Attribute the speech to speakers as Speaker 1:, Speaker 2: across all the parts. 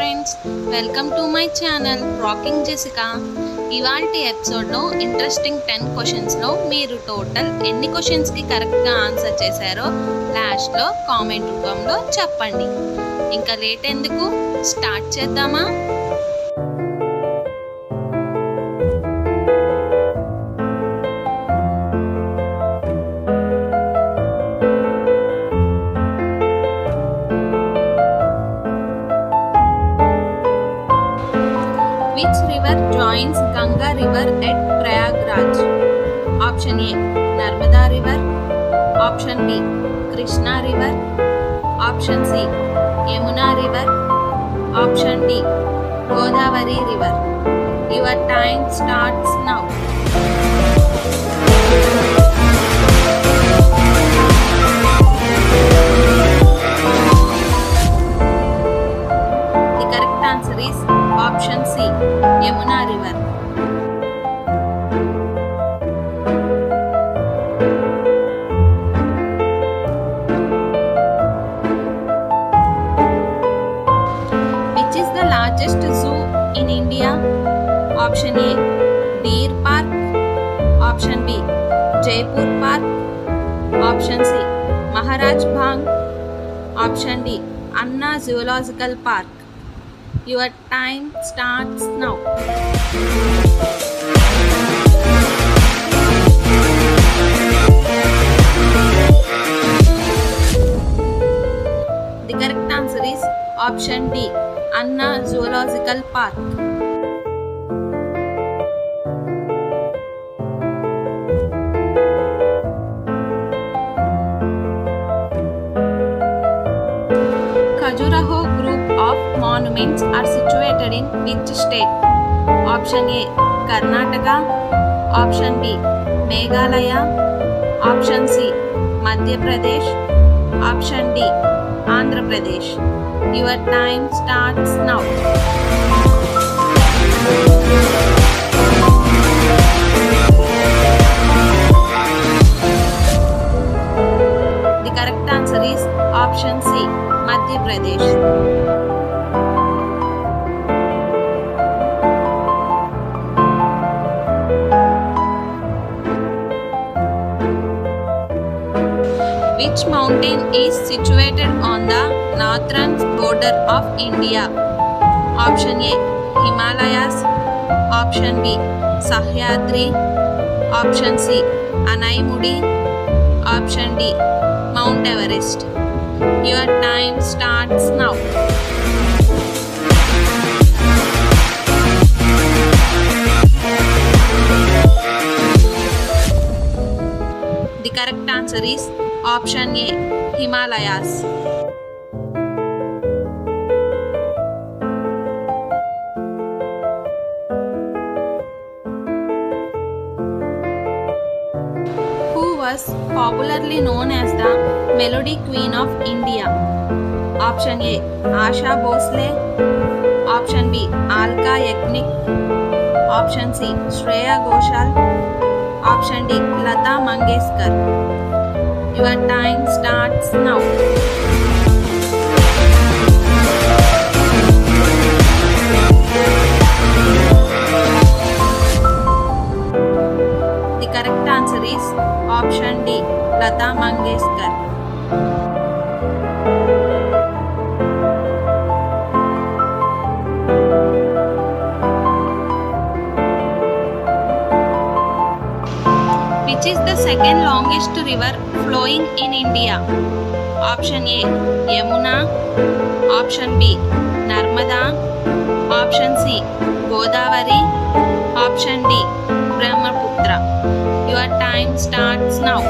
Speaker 1: Friends, welcome to my channel rocking Jessica. ఇవాల్టి ఎపిసోడ్లో interesting 10 క్వశ్చన్స్లో మీరు టోటల్ ఎన్ని క్వశ్చన్స్కి కరెక్ట్గా ఆన్సర్ చేశారో లాస్ట్లో కామెంట్ రూపంలో చెప్పండి. ఇంకా లేట్ ఎందుకు, స్టార్ట్ చేద్దామా? Which river joins Ganga river at Prayagraj? Option A, Narmada river. Option B, Krishna river. Option C, Yamuna river. Option D, Godavari river. Your time starts now. The correct answer is option C, Yamuna river. Which is the largest zoo in India? Option A, Deer Park. Option B, Jaipur Park. Option C, Maharaj Bhang. Option D, Anna Zoological Park. Your time starts now. The correct answer is option D, Anna Zoological Park. Khajuraho group of monuments are situated in which state? Option A, Karnataka. Option B, Meghalaya. Option C, Madhya Pradesh. Option D, Andhra Pradesh. Your time starts now. The correct answer is option C, Madhya Pradesh. Which mountain is situated on the northern border of India? Option A, Himalayas. Option B, Sahyadri. Option C, Anaimudi. Option D, Mount Everest. Your time starts now. The correct answer is option A, Himalayas. Who was popularly known as the Melody Queen of India? Option A, Asha Bhosle. Option B, Alka Yagnik. Option C, Shreya Ghoshal. Option D, Lata Mangeshkar. Your time starts now. The correct answer is option D, Lata Mangeshkar. Which is the second longest river flowing in India? Option A, Yamuna. Option B, Narmada. Option C, Godavari. Option D, Brahmaputra. Your time starts now.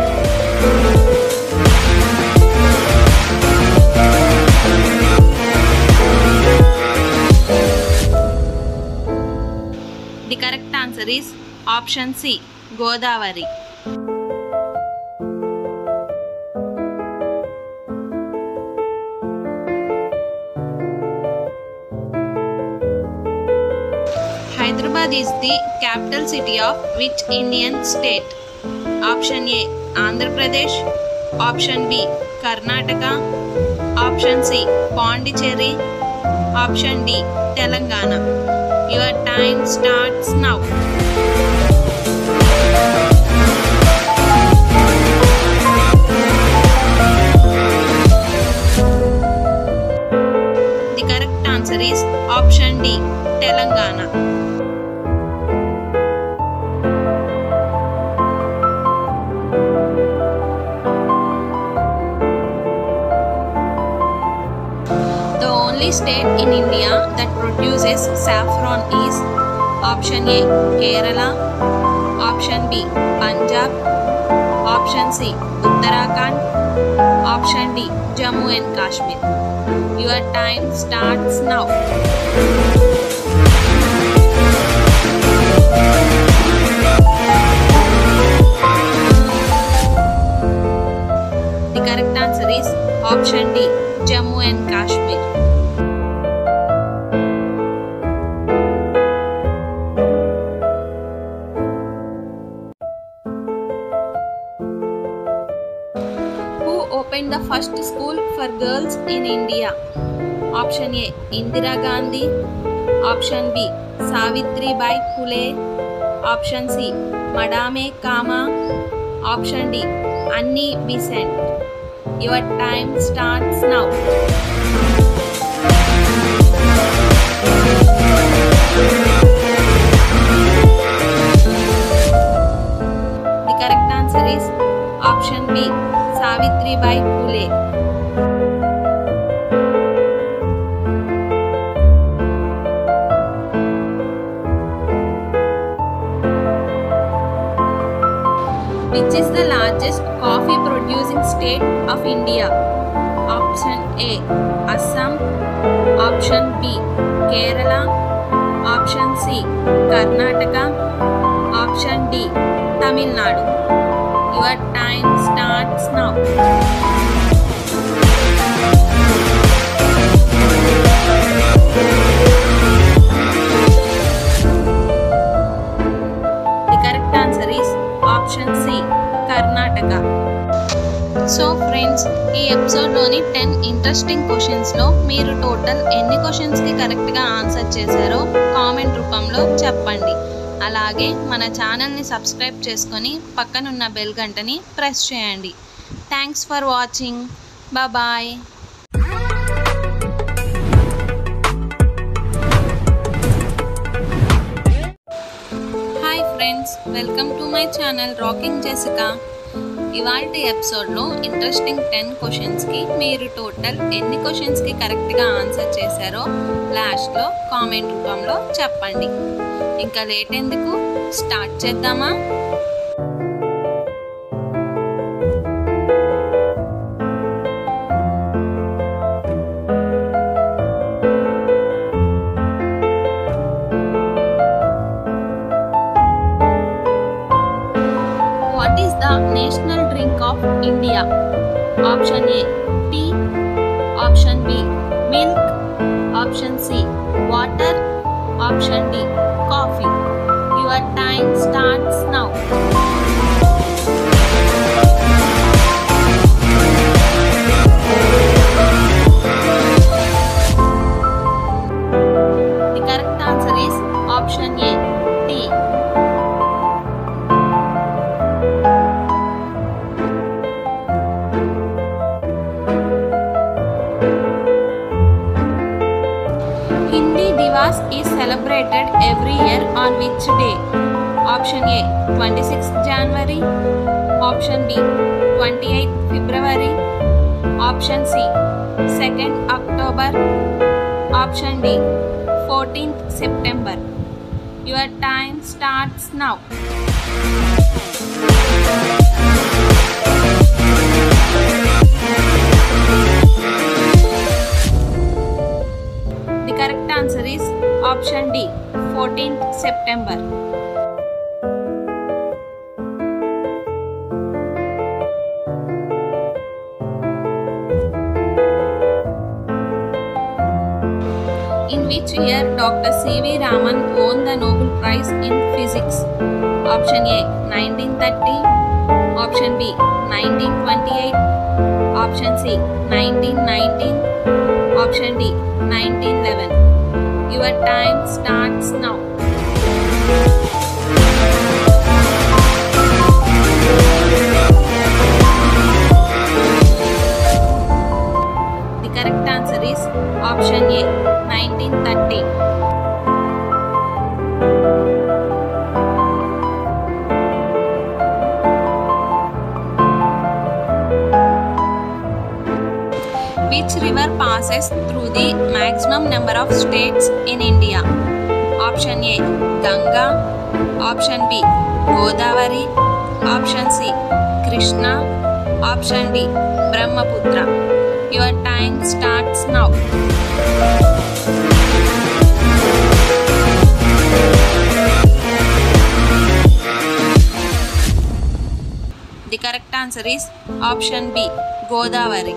Speaker 1: The correct answer is option C, Godavari. Hyderabad is the capital city of which Indian state? Option A, Andhra Pradesh. Option B, Karnataka. Option C, Pondicherry. Option D. Telangana. Your time starts now. The correct answer is option D. Telangana. The only state in India that produces saffron is option A. Kerala, option B. Punjab, option C. Uttarakhand, option D. Jammu and Kashmir. Your time starts now. The correct answer is option D. Jammu and Kashmir. Who opened the first school for girls in India? Option A. Indira Gandhi. Option B. Savitri Bai Phule. Option C. Madame Kama. Option D. Annie Besant. Your time starts now. The correct answer is option B. Savitri Bai Phule. Which is the largest coffee producing state of India? Option A. Assam. Option B. Kerala. Option C. Karnataka. Option D. Tamil Nadu. Your time starts now. The correct answer is option C. Karnataka. So friends, ఈ ఎపిసోడ్లోని 10 interesting క్వశ్చన్స్లో మీరు total ఎన్ని క్వశ్చన్స్కి కరెక్ట్గా answer చేశారో comment రూపంలో చెప్పండి. అలాగే మన ఛానల్ని సబ్స్క్రైబ్ చేసుకొని పక్కనున్న బెల్ గంటని ప్రెస్ చేయండి. Thanks for watching. Bye. Hi friends, welcome to my channel rocking Jessica. ఇవాల్టి ఎపిసోడ్లో ఇంట్రెస్టింగ్ 10 క్వశ్చన్స్కి మీరు టోటల్ ఎన్ని క్వశ్చన్స్కి కరెక్ట్గా ఆన్సర్ చేశారో లాస్ట్లో కామెంట్ రూపంలో చెప్పండి. ఇంకా లేట్ ఎందుకు, స్టార్ట్ చేద్దామా? National drink of India. Option A. Tea. Option B. Milk. Option C. Water. Option D. Coffee. Your time starts now. The correct answer is option A. Tea. Is celebrated every year on which day? Option A. 26th January. Option B. 28th February. Option C. 2nd October. Option D. 14th September. Your time starts now. The correct answer is option D. 14th September. In which year Dr. C.V. Raman won the Nobel Prize in Physics? Option A. 1930. Option B. 1928. Option C 1919. Option D 1911. Your time starts now. The correct answer is option A 1930. Which river passes through the maximum number of states in India? Option A Ganga. Option B Godavari. Option C Krishna. Option D Brahmaputra. Your time starts now. The correct answer is option B Godavari.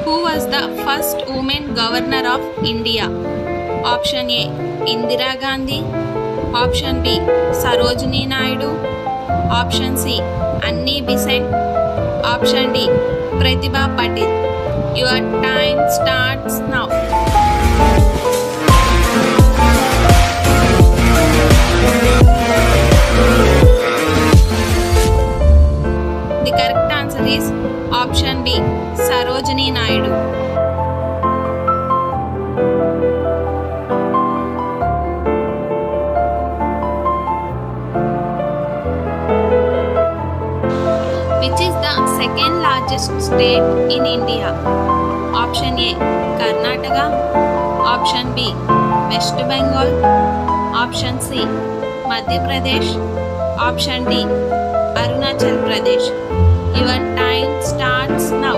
Speaker 1: Who was the first woman governor of India? Option A Indira Gandhi. Option B Sarojini Naidu. Option C Annie Besant. Option D Pratibha Patil. Your time starts now. The correct answer is option B Sarojini Naidu. Which is the second largest state in India? Option A Karnataka. Option B West Bengal. Option C Madhya Pradesh. Option D Arunachal Pradesh. Your time starts now.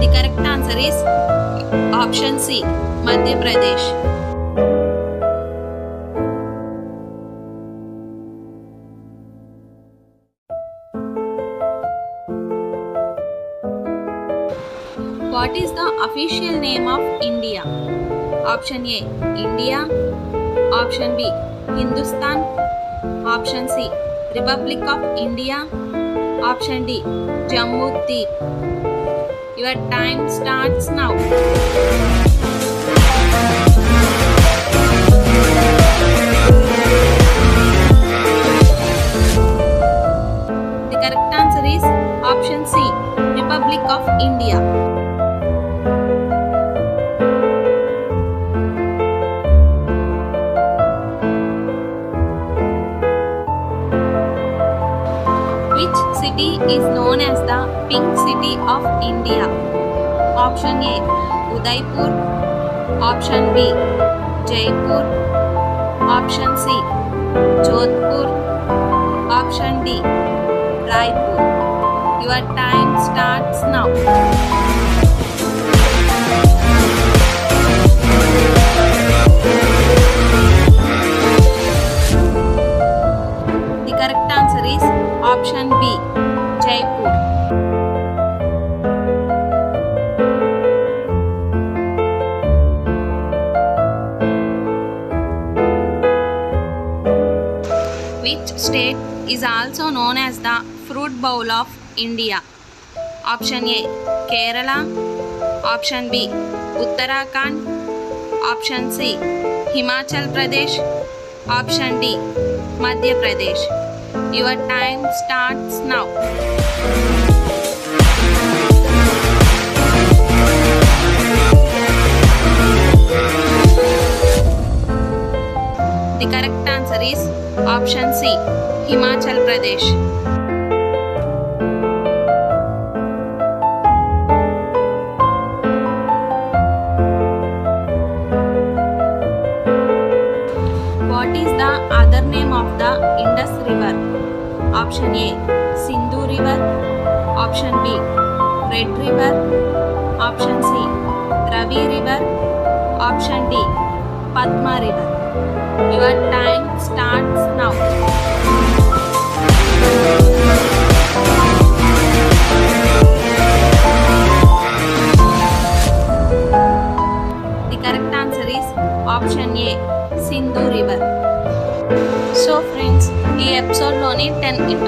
Speaker 1: The correct answer is option C Madhya Pradesh. What is the official name of India? Option A India. Option B Hindustan. Option C Republic of India. Option D Jammu Deep. Your time starts now. The correct answer is option C Republic of India. Which city is known as the Pink City of India? Option A Udaipur. Option B Jaipur. Option C Jodhpur. Option D Raipur. Your time starts now. The correct answer is option B Jaipur. Which state is also known as the fruit bowl of India? Option A Kerala. Option B Uttarakhand. Option C Himachal Pradesh. Option D Madhya Pradesh. Your time starts now. The correct answer is option C Himachal Pradesh. What is the other name of the Indus River? Option A Sindhu River. Option B Red River. Option C Ravi River. Option D Padma River. Your time starts now.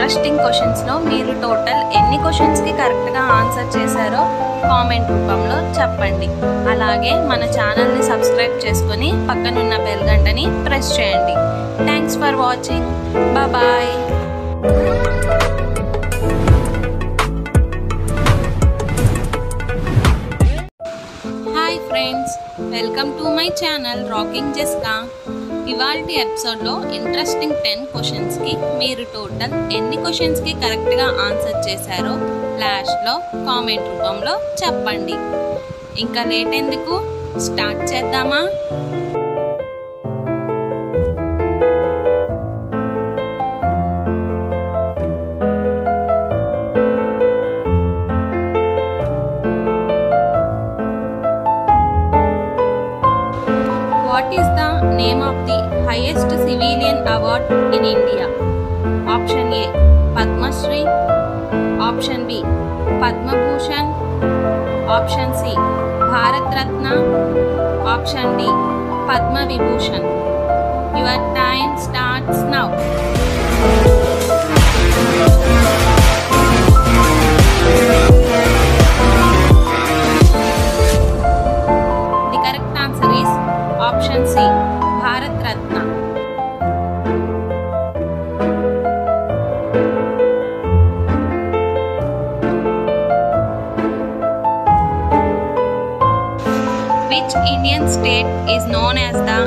Speaker 1: Interesting క్వశ్చన్స్లో మీరు total ఎన్ని క్వశ్చన్స్కి కరెక్ట్గా answer చేశారో comment రూపంలో చెప్పండి. అలాగే మన ఛానల్ని సబ్స్క్రైబ్ చేసుకొని పక్కనున్న బెల్ గంటని ప్రెస్ చేయండి. Thanks for watching. Bye. Hi friends, welcome to my channel rocking జెస్కా. ఇవాల్టి ఎపిసోడ్లో ఇంట్రెస్టింగ్ 10 క్వశ్చన్స్కి మీరు టోటల్ ఎన్ని క్వశ్చన్స్కి కరెక్ట్గా ఆన్సర్ చేశారో లాస్ట్లో కామెంట్ రూపంలో చెప్పండి. ఇంకా లేట్ ఎందుకు, స్టార్ట్ చేద్దామా? What is the name of the highest civilian award in India? Option A, Padma Shri. Option B, Padma Bhushan. Option C, Bharat Ratna. Option D, Padma Vibhushan. Your time starts now. The correct answer is Option C, Bharat Ratna. Which Indian state is known as the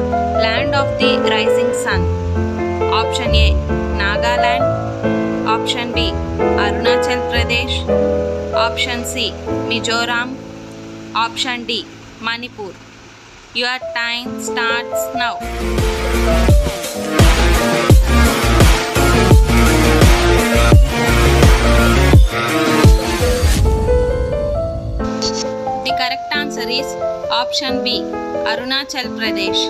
Speaker 1: land of the rising sun? Option A, Nagaland. Option B, Arunachal Pradesh. Option C, Mizoram. Option D, Manipur. Your time starts now. The correct answer is Option B, Arunachal Pradesh.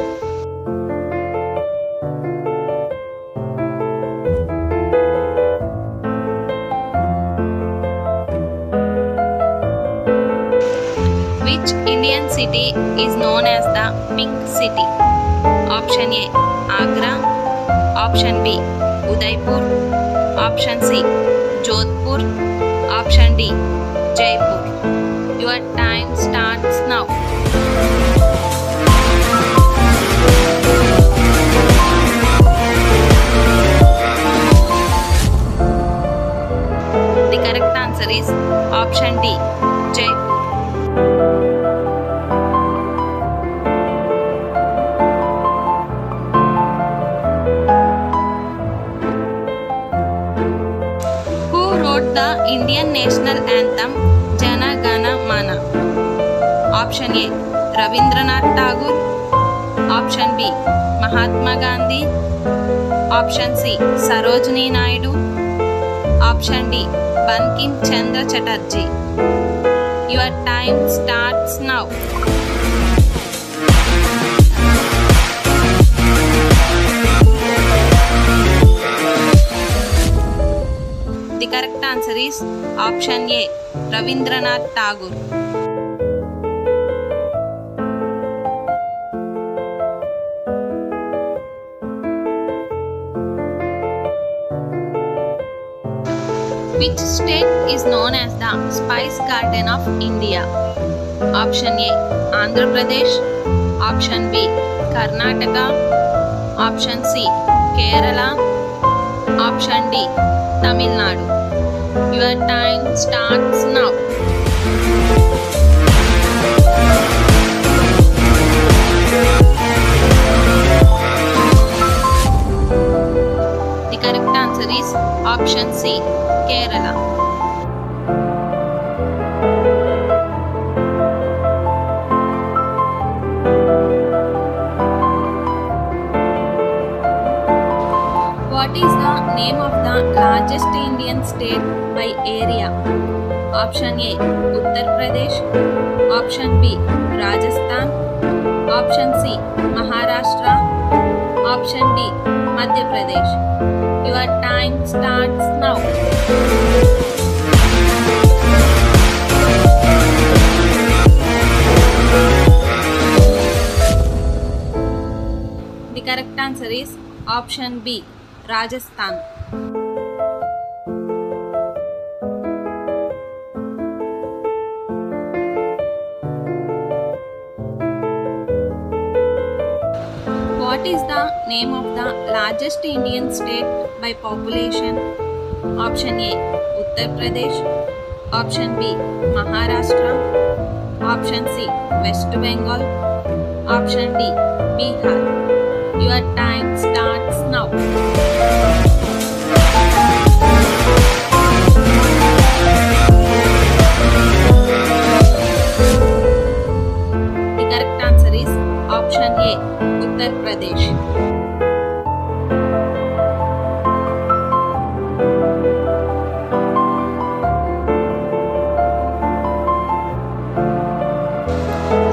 Speaker 1: Which Indian city is known as the Pink City? Option A, Agra. Option B, Udaipur. Option C, Jodhpur. Option D, Jaipur. Your time starts now. The correct answer is Option D, Jaipur. Who wrote the Indian national anthem Jana Gana Mana? Option A, Rabindranath Tagore. Option B, Mahatma Gandhi. Option C, Sarojini Naidu. Option D, Bankim Chandra Chatterjee. Your time starts now. The correct answer is Option A, Rabindranath Tagore. Which state is known as the Spice Garden of India? Option A, Andhra Pradesh. Option B, Karnataka. Option C, Kerala. Option D, Tamil Nadu. Your time starts now. The correct answer is Option C, Kerala. What is the name of the largest Indian state by area? Option A, Uttar Pradesh. Option B, Rajasthan. Option C, Maharashtra. Option D, Madhya Pradesh. Your time starts now. The correct answer is Option B, Rajasthan. What is the name of the largest Indian state by population? Option A Uttar Pradesh, Option B Maharashtra, Option C West Bengal, Option D Bihar. Your time starts now. The correct answer is Option A Uttar Pradesh.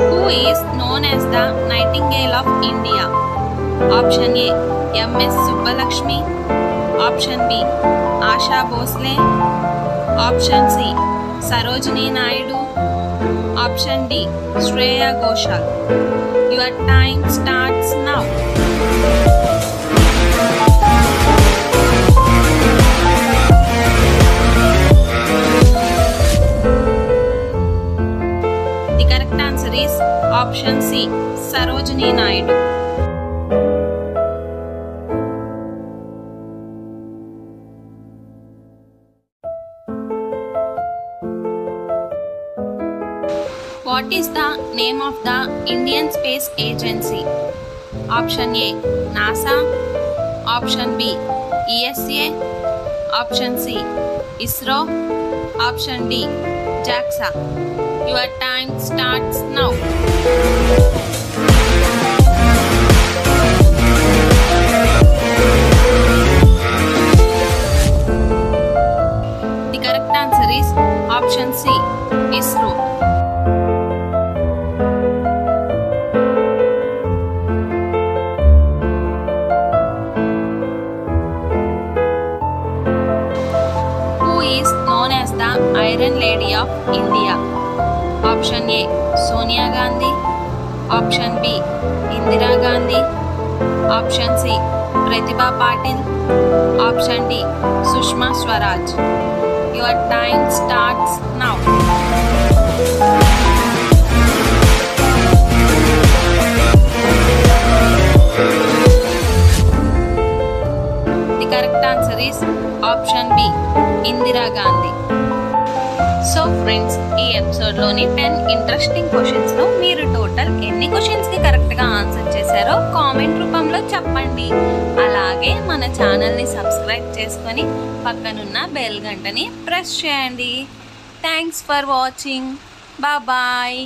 Speaker 1: Who is known as the Nightingale of India? Option A M.S. Subbulakshmi, Option B Asha Bhosle, Option C Sarojini Naidu, Option D Shreya Ghoshal. Your time starts now. The correct answer is Option C Sarojini Naidu. What is the name of the Indian Space Agency? Option A NASA, Option B ESA, Option C ISRO, Option D JAXA. Your time starts now. The correct answer is Option C ISRO. Iron Lady of India. Option A Sonia Gandhi, Option B Indira Gandhi, Option C Pratibha Patil, Option D Sushma Swaraj. Your time starts now. The correct answer is Option B Indira Gandhi. So friends, ఈ ఎపిసోడ్లోని 10 interesting క్వశ్చన్స్లో మీరు total ఎన్ని క్వశ్చన్స్కి కరెక్ట్గా answer చేశారో comment రూపంలో చెప్పండి. అలాగే మన ఛానల్ని సబ్స్క్రైబ్ చేసుకొని పక్కనున్న బెల్ గంటని ప్రెస్ చేయండి. Thanks for watching. బాయ్.